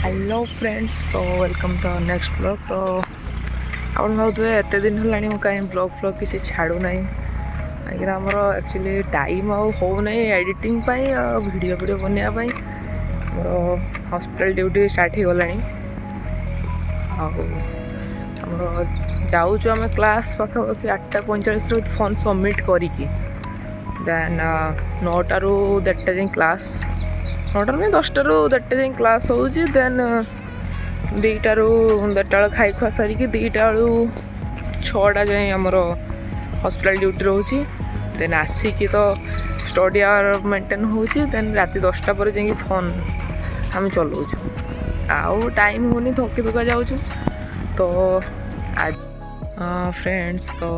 Hello friends, तो welcome to next blog. तो आप भावे एत दिन है कहीं ब्लॉग फ्लॉग किसी छाड़ू ना कहीं आमर एक्चुअली टाइम आना एडिटिंग वीडियो वीडियो बनवाई मोर हॉस्पिटल ड्यूटी स्टार्ट हो गलानी। जाऊँ आम क्लास पाखापाखि 8:45 फोन सबमिट करके देन 9टारू 1:30 जाए क्लास 9टारू नहीं 10टारू 1:30 जाए क्लास हो देन 2टारू 1:30 खाई खुआ सारिकी 2टा बेलू 6टा जाए आमर हॉस्पिटल ड्यूटी रोचे। देन आसिकी तो स्टडी आवर मेंटेन हो देन राति 10टा पर जाए फोन आम चलाऊ आउ टाइम होनी थकी थका जाऊँ। तो आज फ्रेंड्स तो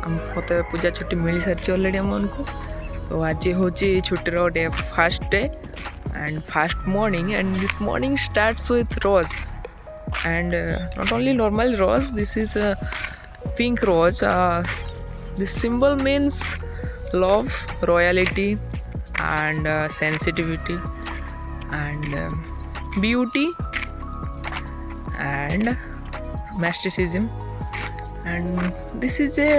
आमको तो पूजा छुट्टी मिल सारी अलरेडी आमको। तो आज हूँ छुट्टीर day first day and fast morning, and this morning starts with rose and not only normal rose, this is a pink rose. This symbol means love, royalty and sensitivity and beauty and mysticism. And this is a,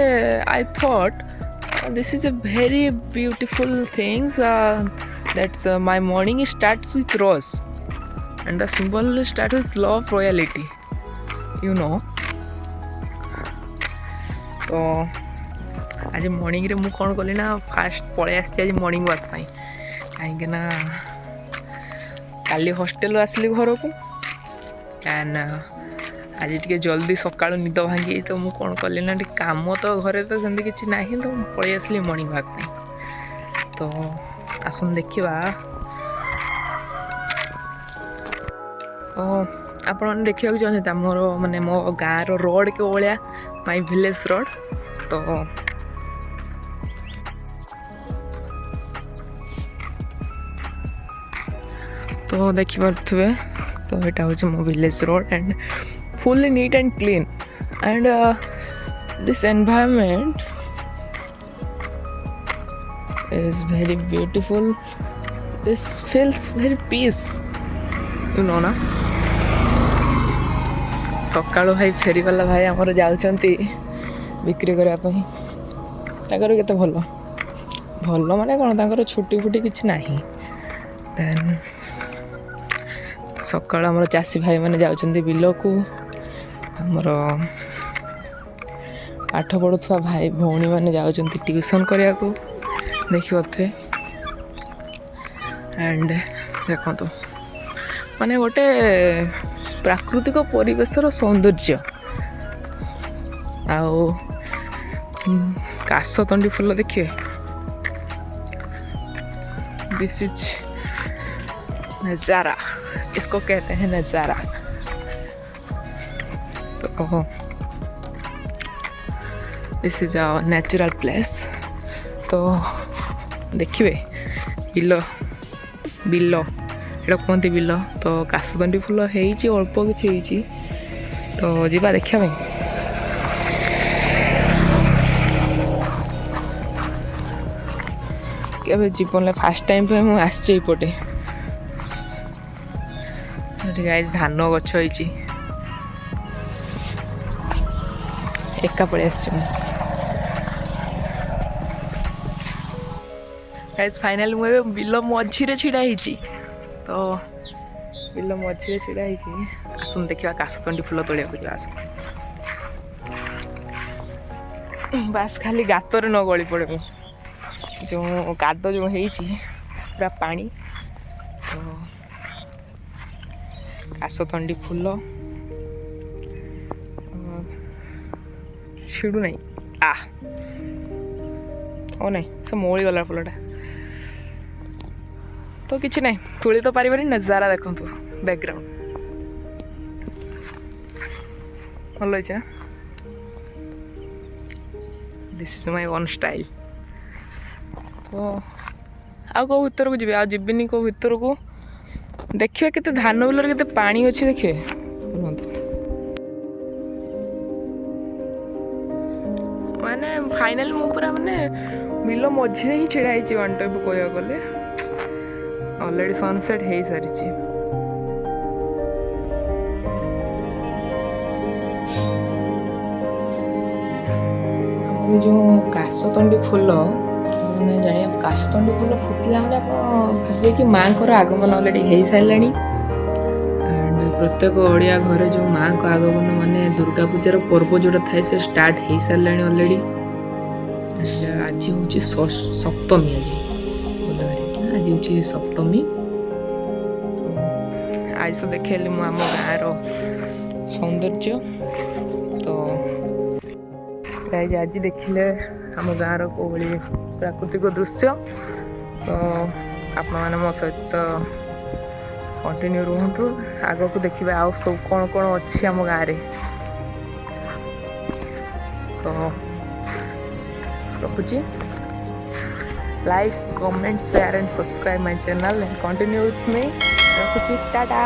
I thought this is a very beautiful things. That's my morning starts with rose and the symbol starts with love, royalty, you know. तो आज morning रे मु कौन कली ना fast पड़े आसी आज मॉर्निंग वॉक पाई कहीं ना काली हॉस्टेल आसली घर को कैन आज टे जल्दी सका निद भांगी। तो मु कौन कली ना काम तो घरे तो जमी किसी ना तो पलि आसली मॉर्निंग वॉक पाई। तो आसन देखा आपण देखा चाहते मोर माने मो गाँव रोड के भाया माय विलेज रोड। तो देखिपे तो यहाँ हूँ मो village road and fully neat and clean and this environment is very beautiful. This feels very peace, you know ना। सकाळु भाई फेरी वाला भाई आमर जाउछंती बिक्री करने केते भल भल माने कौन तांकर छुट्टी फुटी किछि नाही। देन सकाळु आमर चासी भाई माने जाउछंती बिल को आमर पाठ पढ़ुवा भाई भौणी माने जाउछंती ट्यूशन करिया को देखिए। एंड देखो तो माने गोटे प्राकृतिक परिवेशर सौंदर्य आओ काशतंडी फूल देखिए। दिस इज नज़ारा, इसको कहते हैं नज़ारा। तो this is our natural place. तो देखिए बिल बिल एटा कहते बिल। तो काशतंडी फूल होती अल्प किसी तो जीवा देखा के जीवन फास्ट टाइम पे मुझे आसपटे गाइस धान गछ होती एका पड़े आस फाइनाली मुझे बिल मझीरे छिड़ा ही। तो बिल मझीरे छिड़ा ही आसन देखा काशतंडी फूल तोड़ा को आस बास खाली गातर न गली पड़े जो काद जो पूरा पानी। तो काशतंडी फूल छिड़ू नहीं ओ नहीं से मोड़ी गला फूलटा तो किसी ना तुली तो पारि नजारा देखु बैकग्राउंड भल ना। This is my own style. तो आउ कौ भर को जी जीविनी कौ भर को देखिए केते धान बिल केते पानी अच्छी देखिए। माने फाइनाल मु पूरा माने बिल मझे ही छिड़ा ही वन टाइप कह गले अलरेडी सनसेट हो सारी। जो काशतंडी फूल मैंने जाने काशतंडी फूल फुटिला मैंने भावे कि माँ को आगमन अलरेडी हो सारे एंड प्रत्येक ओडिया घरे जो माँ को आगमन माने दुर्गा पूजार पर्व जोटा थाए से स्टार्ट हो सारे अलरेडी एंड आज हूँ सप्तमी आज हूँ सप्तमी आज तो देखली मु आम गाँव सौंदर्य तो आज देखिले आम गाँव कौली प्राकृतिक दृश्य तो आपण मैंने मो सहित कंटिन्यू रुहतु आग को देखिए आउ सब कौन कौन अच्छी आम गाँव तो रखुची like comment share and subscribe my channel and continue with me रखुची टाटा।